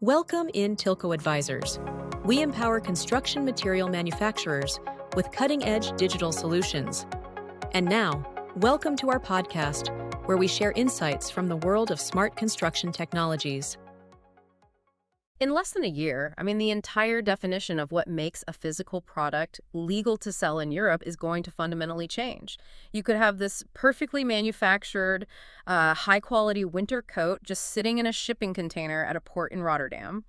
Welcome in Tilco Advisors. We empower construction material manufacturers with cutting-edge digital solutions. And now, welcome to our podcast, where we share insights from the world of smart construction technologies. In less than a year, the entire definition of what makes a physical product legal to sell in Europe is going to fundamentally change. You could have this perfectly manufactured, high-quality winter coat just sitting in a shipping container at a port in Rotterdam.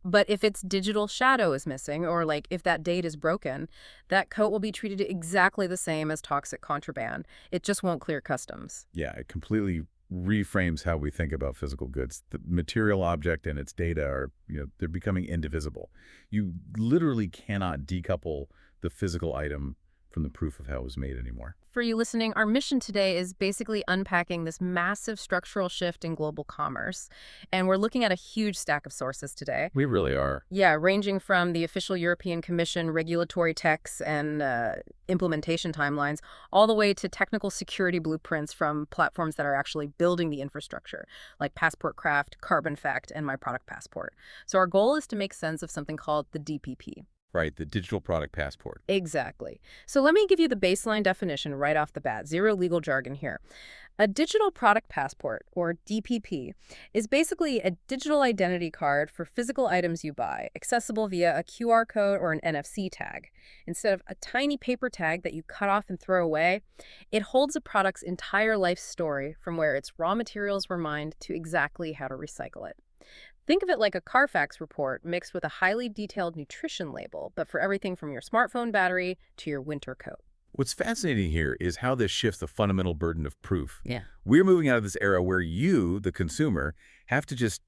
But if its digital shadow is missing, or if that date is broken, that coat will be treated exactly the same as toxic contraband. It just won't clear customs. Yeah, it completely reframes how we think about physical goods. The material object and its data are, they're becoming indivisible. You literally cannot decouple the physical item from the proof of how it was made anymore. For you listening, our mission today is basically unpacking this massive structural shift in global commerce. And we're looking at a huge stack of sources today. We really are. Yeah, ranging from the official European Commission regulatory texts and implementation timelines, all the way to technical security blueprints from platforms that are actually building the infrastructure, like Passport Craft, Carbon Fact, and My Product Passport. So our goal is to make sense of something called the DPP. Right, the digital product passport. Exactly. So let me give you the baseline definition right off the bat. Zero legal jargon here. A digital product passport, or DPP, is basically a digital identity card for physical items you buy, accessible via a QR code or an NFC tag. Instead of a tiny paper tag that you cut off and throw away, it holds a product's entire life story from where its raw materials were mined to exactly how to recycle it. Think of it like a Carfax report mixed with a highly detailed nutrition label, but for everything from your smartphone battery to your winter coat. What's fascinating here is how this shifts the fundamental burden of proof. Yeah. We're moving out of this era where you, the consumer, have to just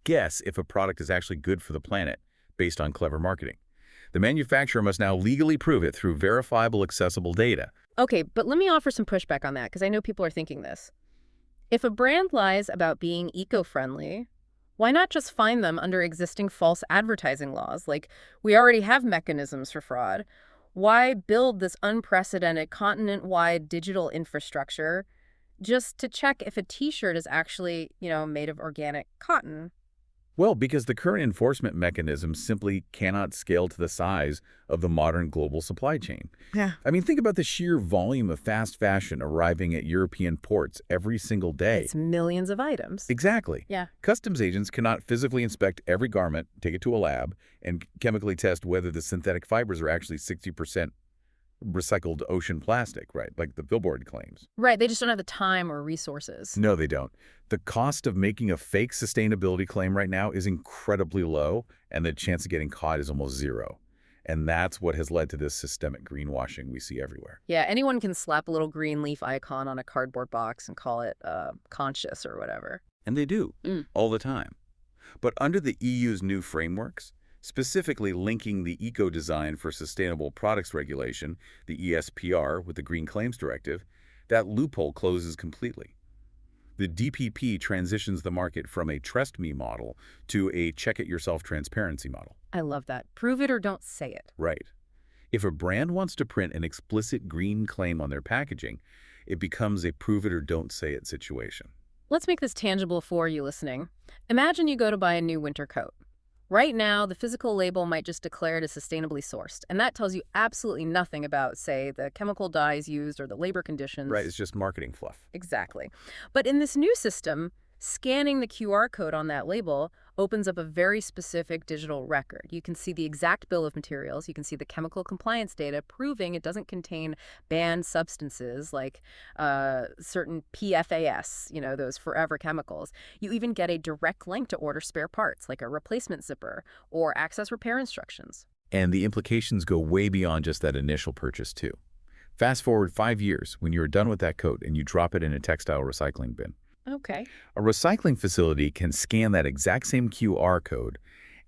guess if a product is actually good for the planet based on clever marketing. The manufacturer must now legally prove it through verifiable, accessible data. Okay, but let me offer some pushback on that, because I know people are thinking this. If a brand lies about being eco-friendly, why not just fine them under existing false advertising laws? We already have mechanisms for fraud. Why build this unprecedented continent-wide digital infrastructure just to check if a t-shirt is actually, made of organic cotton? Well, because the current enforcement mechanisms simply cannot scale to the size of the modern global supply chain. Yeah. Think about the sheer volume of fast fashion arriving at European ports every single day. It's millions of items. Exactly. Yeah. Customs agents cannot physically inspect every garment, take it to a lab, and chemically test whether the synthetic fibers are actually 60% recycled ocean plastic, right? Like the billboard claims. Right. They just don't have the time or resources. No, they don't. The cost of making a fake sustainability claim right now is incredibly low, and the chance of getting caught is almost zero. And that's what has led to this systemic greenwashing we see everywhere. Yeah, anyone can slap a little green leaf icon on a cardboard box and call it conscious or whatever. And they do, all the time. But under the EU's new frameworks, specifically linking the eco-design for sustainable products regulation, the ESPR, with the Green Claims Directive, that loophole closes completely. The DPP transitions the market from a trust me model to a check-it-yourself transparency model. I love that. Prove it or don't say it. Right. If a brand wants to print an explicit green claim on their packaging, it becomes a prove it or don't say it situation. Let's make this tangible for you listening. Imagine you go to buy a new winter coat. Right now, the physical label might just declare it as sustainably sourced, and that tells you absolutely nothing about, say, the chemical dyes used or the labor conditions. Right, it's just marketing fluff. Exactly. But in this new system, scanning the QR code on that label opens up a very specific digital record. You can see the exact bill of materials. You can see the chemical compliance data proving it doesn't contain banned substances like certain PFAS, those forever chemicals. You even get a direct link to order spare parts like a replacement zipper or access repair instructions. And the implications go way beyond just that initial purchase, too. Fast forward 5 years when you're done with that coat and you drop it in a textile recycling bin. Okay. A recycling facility can scan that exact same QR code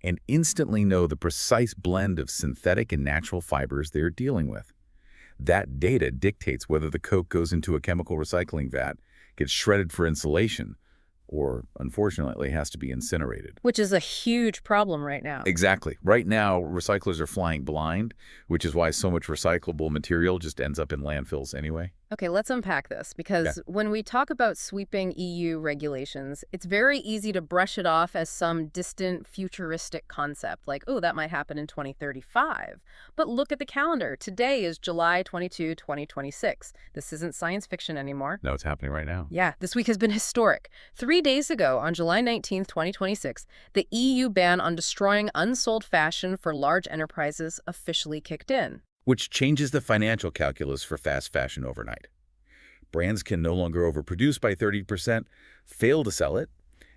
and instantly know the precise blend of synthetic and natural fibers they're dealing with. That data dictates whether the coat goes into a chemical recycling vat, gets shredded for insulation, or, unfortunately, has to be incinerated. Which is a huge problem right now. Exactly. Right now, recyclers are flying blind, which is why so much recyclable material just ends up in landfills anyway. Okay, let's unpack this Yeah. because when we talk about sweeping EU regulations, it's very easy to brush it off as some distant futuristic concept like, oh, that might happen in 2035. But look at the calendar. Today is July 22, 2026. This isn't science fiction anymore. No, it's happening right now. Yeah, this week has been historic. 3 days ago, on July 19th, 2026, the EU ban on destroying unsold fashion for large enterprises officially kicked in. Which changes the financial calculus for fast fashion overnight. Brands can no longer overproduce by 30%, fail to sell it,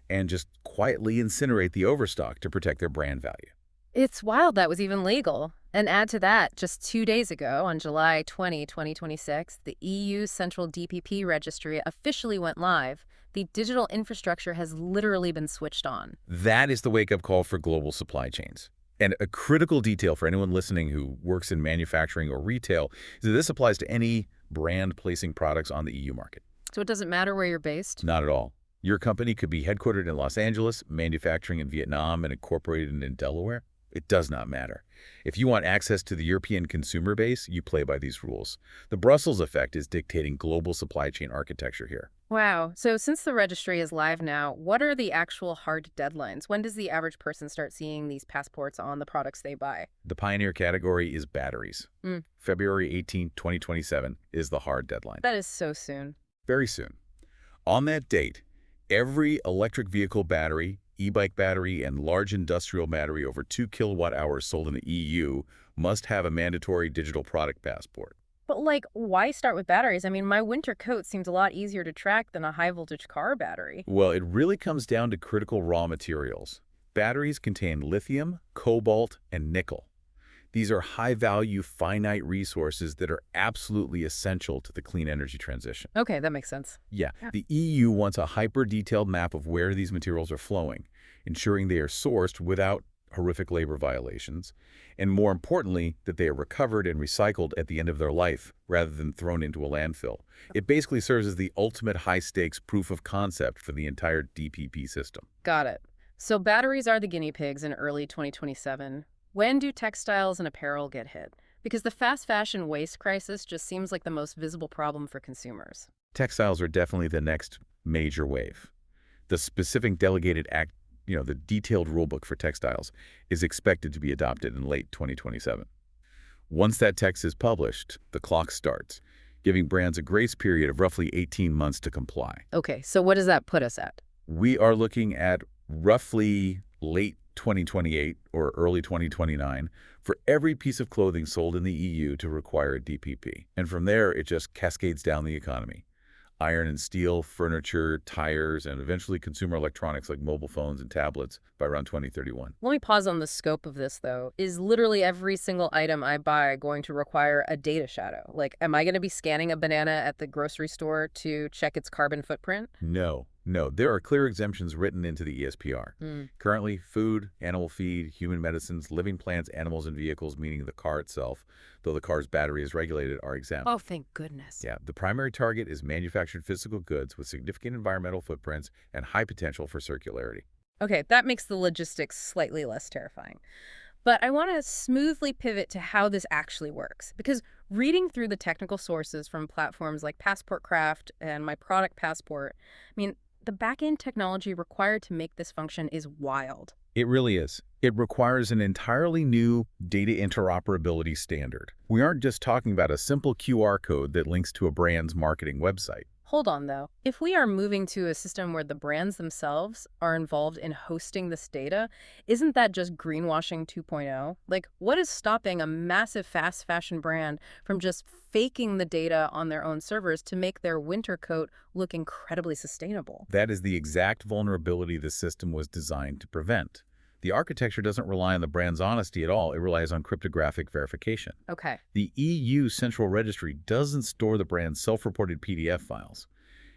and just quietly incinerate the overstock to protect their brand value. It's wild that was even legal. And add to that, just 2 days ago, on July 20, 2026, the EU Central DPP Registry officially went live. The digital infrastructure has literally been switched on. That is the wake-up call for global supply chains. And a critical detail for anyone listening who works in manufacturing or retail is that this applies to any brand placing products on the EU market. So it doesn't matter where you're based? Not at all. Your company could be headquartered in Los Angeles, manufacturing in Vietnam, and incorporated in Delaware. It does not matter. If you want access to the European consumer base, you play by these rules. The Brussels effect is dictating global supply chain architecture here. Wow. So since the registry is live now, what are the actual hard deadlines? When does the average person start seeing these passports on the products they buy? The pioneer category is batteries. February 18, 2027 is the hard deadline. That is so soon. Very soon. On that date, every electric vehicle battery, e-bike battery, and large industrial battery over 2 kilowatt-hours sold in the EU must have a mandatory digital product passport. But why start with batteries? I mean, my winter coat seems a lot easier to track than a high-voltage car battery. Well, it really comes down to critical raw materials. Batteries contain lithium, cobalt, and nickel. These are high-value, finite resources that are absolutely essential to the clean energy transition. Okay, that makes sense. Yeah, the EU wants a hyper-detailed map of where these materials are flowing, ensuring they are sourced without horrific labor violations, and more importantly, that they are recovered and recycled at the end of their life rather than thrown into a landfill. It basically serves as the ultimate high-stakes proof of concept for the entire DPP system. Got it. So batteries are the guinea pigs in early 2027. When do textiles and apparel get hit? Because the fast fashion waste crisis just seems like the most visible problem for consumers. Textiles are definitely the next major wave. The specific delegated act, the detailed rulebook for textiles, is expected to be adopted in late 2027. Once that text is published, the clock starts, giving brands a grace period of roughly 18 months to comply. Okay, so what does that put us at? We are looking at roughly late 2028 or early 2029 for every piece of clothing sold in the EU to require a DPP. And from there, it just cascades down the economy. Iron and steel, furniture, tires, and eventually consumer electronics like mobile phones and tablets by around 2031. Let me pause on the scope of this, though. Is literally every single item I buy going to require a data shadow? Am I going to be scanning a banana at the grocery store to check its carbon footprint? No. There are clear exemptions written into the ESPR. Currently, food, animal feed, human medicines, living plants, animals, and vehicles, meaning the car itself, though the car's battery is regulated, are exempt. Oh, thank goodness. Yeah, the primary target is manufactured physical goods with significant environmental footprints and high potential for circularity. Okay, that makes the logistics slightly less terrifying. But I want to smoothly pivot to how this actually works, because reading through the technical sources from platforms like Passport Craft and My Product Passport, the back-end technology required to make this function is wild. It really is. It requires an entirely new data interoperability standard. We aren't just talking about a simple QR code that links to a brand's marketing website. Hold on, though. If we are moving to a system where the brands themselves are involved in hosting this data, isn't that just greenwashing 2.0? What is stopping a massive fast fashion brand from just faking the data on their own servers to make their winter coat look incredibly sustainable? That is the exact vulnerability the system was designed to prevent. The architecture doesn't rely on the brand's honesty at all. It relies on cryptographic verification. Okay. The EU Central Registry doesn't store the brand's self-reported PDF files.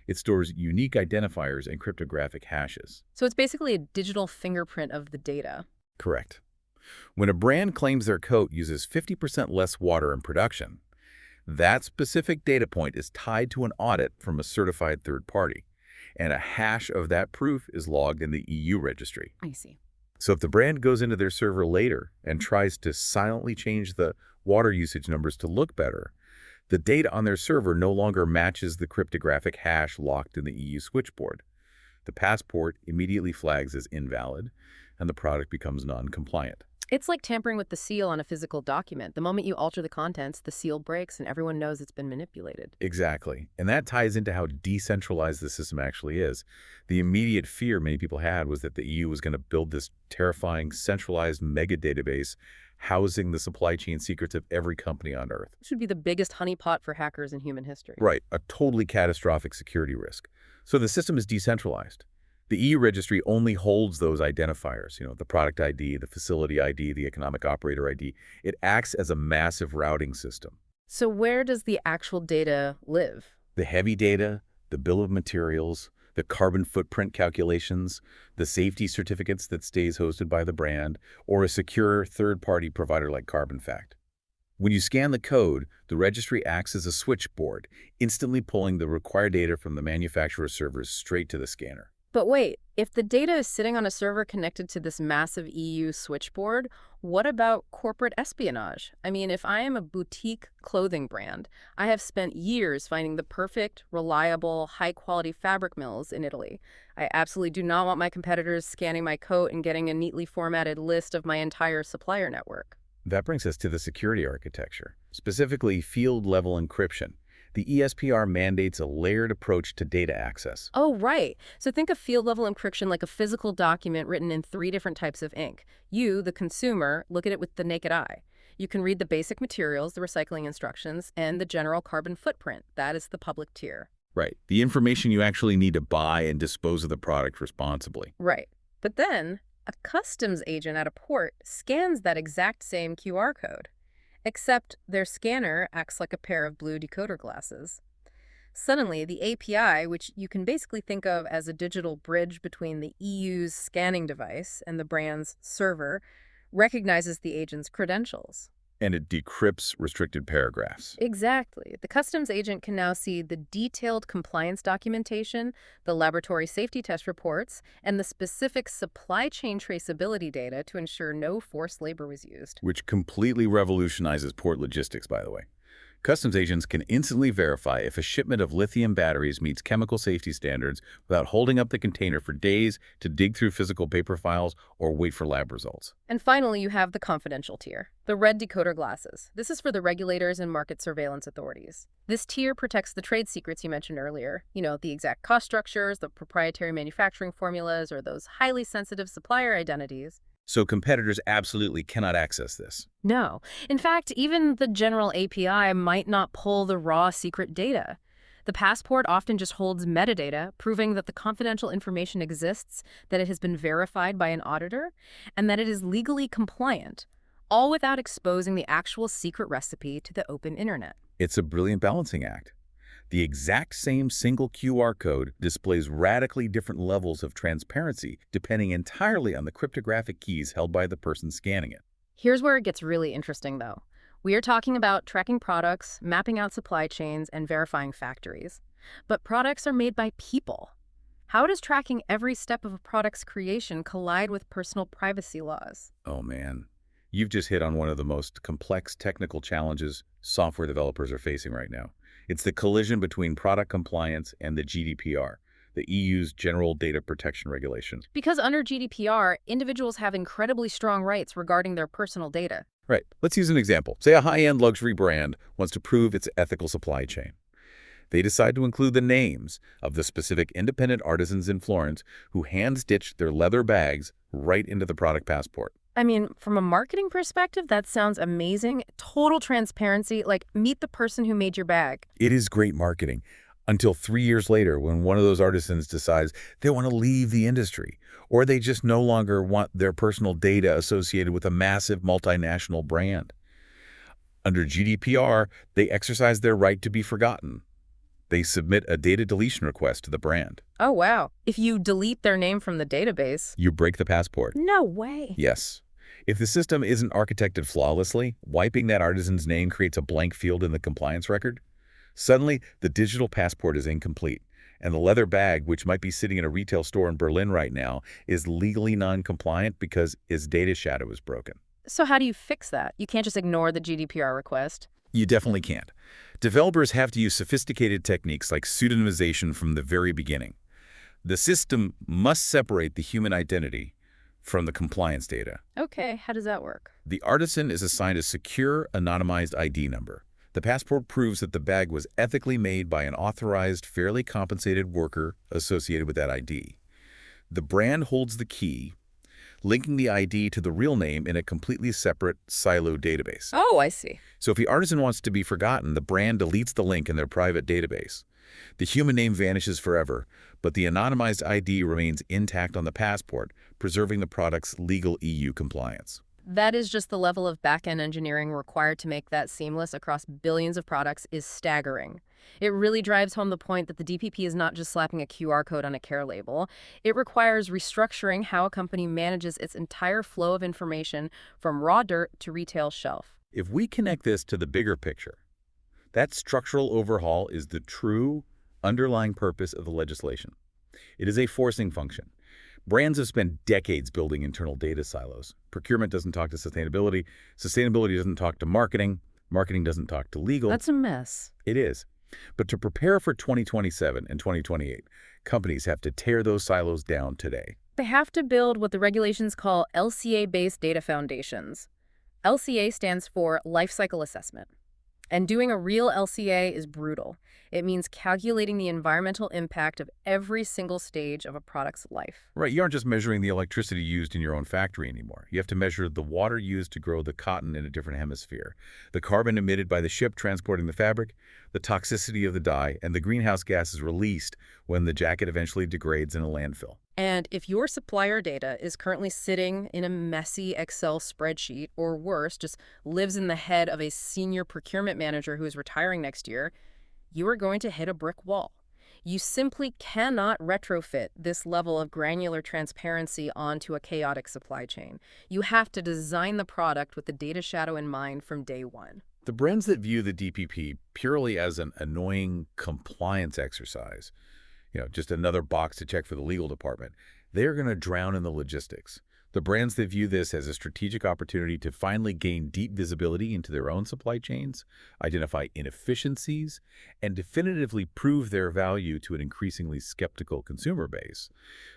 It stores unique identifiers and cryptographic hashes. So it's basically a digital fingerprint of the data. Correct. When a brand claims their coat uses 50% less water in production, that specific data point is tied to an audit from a certified third party, and a hash of that proof is logged in the EU registry. I see. So if the brand goes into their server later and tries to silently change the water usage numbers to look better, The data on their server no longer matches the cryptographic hash locked in the EU switchboard. The passport immediately flags as invalid, and the product becomes non-compliant. It's like tampering with the seal on a physical document. The moment you alter the contents, the seal breaks and everyone knows it's been manipulated. Exactly. And that ties into how decentralized the system actually is. The immediate fear many people had was that the EU was going to build this terrifying centralized mega database housing the supply chain secrets of every company on Earth. This would be the biggest honeypot for hackers in human history. Right, a totally catastrophic security risk. So the system is decentralized. The EU registry only holds those identifiers, the product ID, the facility ID, the economic operator ID. It acts as a massive routing system. So where does the actual data live? The heavy data, the bill of materials, the carbon footprint calculations, the safety certificates that stays hosted by the brand, or a secure third-party provider like CarbonFact. When you scan the code, the registry acts as a switchboard, instantly pulling the required data from the manufacturer's servers straight to the scanner. But wait, if the data is sitting on a server connected to this massive EU switchboard, what about corporate espionage? I mean, if I am a boutique clothing brand, I have spent years finding the perfect, reliable, high-quality fabric mills in Italy. I absolutely do not want my competitors scanning my coat and getting a neatly formatted list of my entire supplier network. That brings us to the security architecture, specifically field-level encryption. The ESPR mandates a layered approach to data access. Oh, right. So think of field-level encryption like a physical document written in 3 different types of ink. You, the consumer, look at it with the naked eye. You can read the basic materials, the recycling instructions, and the general carbon footprint. That is the public tier. Right. The information you actually need to buy and dispose of the product responsibly. Right. But then, a customs agent at a port scans that exact same QR code. Except their scanner acts like a pair of blue decoder glasses. Suddenly, the API, which you can basically think of as a digital bridge between the EU's scanning device and the brand's server, recognizes the agent's credentials. And it decrypts restricted paragraphs. Exactly. The customs agent can now see the detailed compliance documentation, the laboratory safety test reports, and the specific supply chain traceability data to ensure no forced labor was used. Which completely revolutionizes port logistics, by the way. Customs agents can instantly verify if a shipment of lithium batteries meets chemical safety standards without holding up the container for days to dig through physical paper files or wait for lab results. And finally, you have the confidential tier, the red decoder glasses. This is for the regulators and market surveillance authorities. This tier protects the trade secrets you mentioned earlier, the exact cost structures, the proprietary manufacturing formulas, or those highly sensitive supplier identities. So competitors absolutely cannot access this. No. In fact, even the general API might not pull the raw secret data. The passport often just holds metadata, proving that the confidential information exists, that it has been verified by an auditor, and that it is legally compliant, all without exposing the actual secret recipe to the open internet. It's a brilliant balancing act. The exact same single QR code displays radically different levels of transparency depending entirely on the cryptographic keys held by the person scanning it. Here's where it gets really interesting, though. We are talking about tracking products, mapping out supply chains, and verifying factories. But products are made by people. How does tracking every step of a product's creation collide with personal privacy laws? Oh man, you've just hit on one of the most complex technical challenges software developers are facing right now. It's the collision between product compliance and the GDPR, the EU's General Data Protection Regulation. Because under GDPR, individuals have incredibly strong rights regarding their personal data. Right. Let's use an example. Say a high-end luxury brand wants to prove its ethical supply chain. They decide to include the names of the specific independent artisans in Florence who hand-stitched their leather bags right into the product passport. I mean, from a marketing perspective, that sounds amazing. Total transparency, like meet the person who made your bag. It is great marketing until 3 years later when one of those artisans decides they want to leave the industry or they just no longer want their personal data associated with a massive multinational brand. Under GDPR, they exercise their right to be forgotten. They submit a data deletion request to the brand. Oh, wow. If you delete their name from the database... You break the passport. No way. Yes. If the system isn't architected flawlessly, wiping that artisan's name creates a blank field in the compliance record. Suddenly, the digital passport is incomplete, and the leather bag, which might be sitting in a retail store in Berlin right now, is legally non-compliant because its data shadow is broken. So how do you fix that? You can't just ignore the GDPR request. You definitely can't. Developers have to use sophisticated techniques like pseudonymization from the very beginning. The system must separate the human identity from the compliance data. Okay, how does that work? The artisan is assigned a secure, anonymized ID number. The passport proves that the bag was ethically made by an authorized, fairly compensated worker associated with that ID. The brand holds the key, linking the ID to the real name in a completely separate, siloed database. Oh, I see. So if the artisan wants to be forgotten, the brand deletes the link in their private database. The human name vanishes forever, but the anonymized ID remains intact on the passport, preserving the product's legal EU compliance. That is just the level of back-end engineering required to make that seamless across billions of products is staggering. It really drives home the point that the DPP is not just slapping a QR code on a care label. It requires restructuring how a company manages its entire flow of information from raw dirt to retail shelf. If we connect this to the bigger picture, that structural overhaul is the true underlying purpose of the legislation. It is a forcing function. Brands have spent decades building internal data silos. Procurement doesn't talk to sustainability. Sustainability doesn't talk to marketing. Marketing doesn't talk to legal. That's a mess. It is. But to prepare for 2027 and 2028, companies have to tear those silos down today. They have to build what the regulations call LCA-based data foundations. LCA stands for Life Cycle Assessment. And doing a real LCA is brutal. It means calculating the environmental impact of every single stage of a product's life. Right, you aren't just measuring the electricity used in your own factory anymore. You have to measure the water used to grow the cotton in a different hemisphere, the carbon emitted by the ship transporting the fabric, the toxicity of the dye, and the greenhouse gases released when the jacket eventually degrades in a landfill. And if your supplier data is currently sitting in a messy Excel spreadsheet, or worse, just lives in the head of a senior procurement manager who is retiring next year, you are going to hit a brick wall. You simply cannot retrofit this level of granular transparency onto a chaotic supply chain. You have to design the product with the data shadow in mind from day one. The brands that view the DPP purely as an annoying compliance exercise, just another box to check for the legal department, they're going to drown in the logistics. The brands that view this as a strategic opportunity to finally gain deep visibility into their own supply chains, identify inefficiencies, and definitively prove their value to an increasingly skeptical consumer base,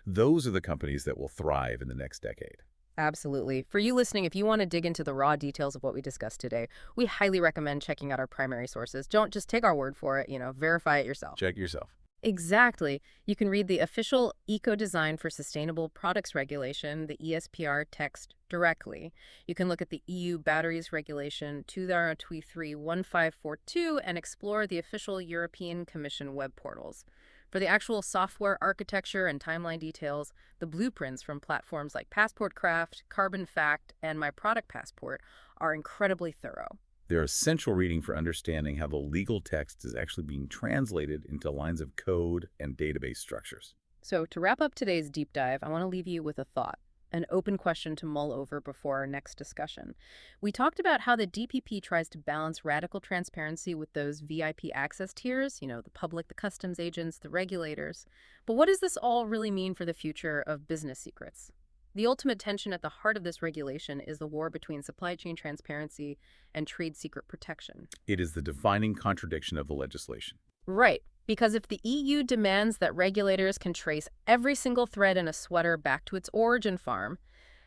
those are the companies that will thrive in the next decade. Absolutely. For you listening, if you want to dig into the raw details of what we discussed today, we highly recommend checking out our primary sources. Don't just take our word for it, verify it yourself. Check yourself. Exactly. You can read the official Eco-Design for Sustainable Products Regulation, the ESPR text, directly. You can look at the EU Batteries Regulation 2023-1542 and explore the official European Commission web portals. For the actual software architecture and timeline details, the blueprints from platforms like PassportCraft, Carbon Fact, and My Product Passport are incredibly thorough. They're essential reading for understanding how the legal text is actually being translated into lines of code and database structures. So to wrap up today's deep dive, I want to leave you with a thought, an open question to mull over before our next discussion. We talked about how the DPP tries to balance radical transparency with those VIP access tiers, the public, the customs agents, the regulators. But what does this all really mean for the future of business secrets? The ultimate tension at the heart of this regulation is the war between supply chain transparency and trade secret protection. It is the defining contradiction of the legislation. Right, because if the EU demands that regulators can trace every single thread in a sweater back to its origin farm,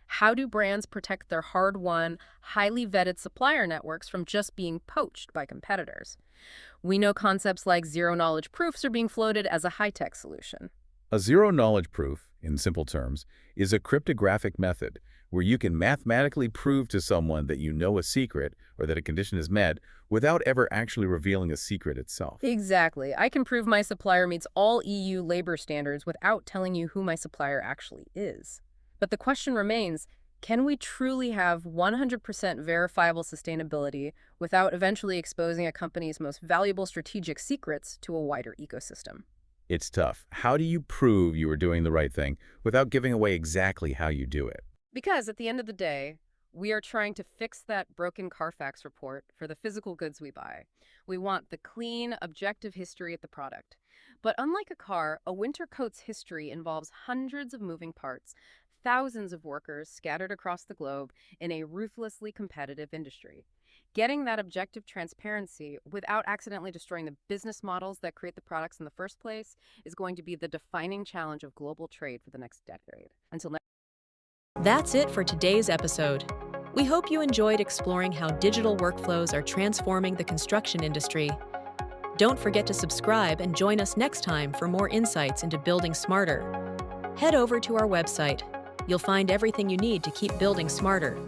how do brands protect their hard-won, highly vetted supplier networks from just being poached by competitors? We know concepts like zero-knowledge proofs are being floated as a high-tech solution. A zero-knowledge proof, in simple terms, is a cryptographic method where you can mathematically prove to someone that you know a secret or that a condition is met without ever actually revealing a secret itself. Exactly. I can prove my supplier meets all EU labor standards without telling you who my supplier actually is. But the question remains, can we truly have 100% verifiable sustainability without eventually exposing a company's most valuable strategic secrets to a wider ecosystem? It's tough. How do you prove you are doing the right thing without giving away exactly how you do it? Because at the end of the day, we are trying to fix that broken Carfax report for the physical goods we buy. We want the clean, objective history of the product. But unlike a car, a winter coat's history involves hundreds of moving parts, thousands of workers scattered across the globe in a ruthlessly competitive industry. Getting that objective transparency without accidentally destroying the business models that create the products in the first place is going to be the defining challenge of global trade for the next decade. Until next. That's it for today's episode. We hope you enjoyed exploring how digital workflows are transforming the construction industry. Don't forget to subscribe and join us next time for more insights into building smarter. Head over to our website. You'll find everything you need to keep building smarter.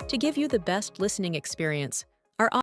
To give you the best listening experience,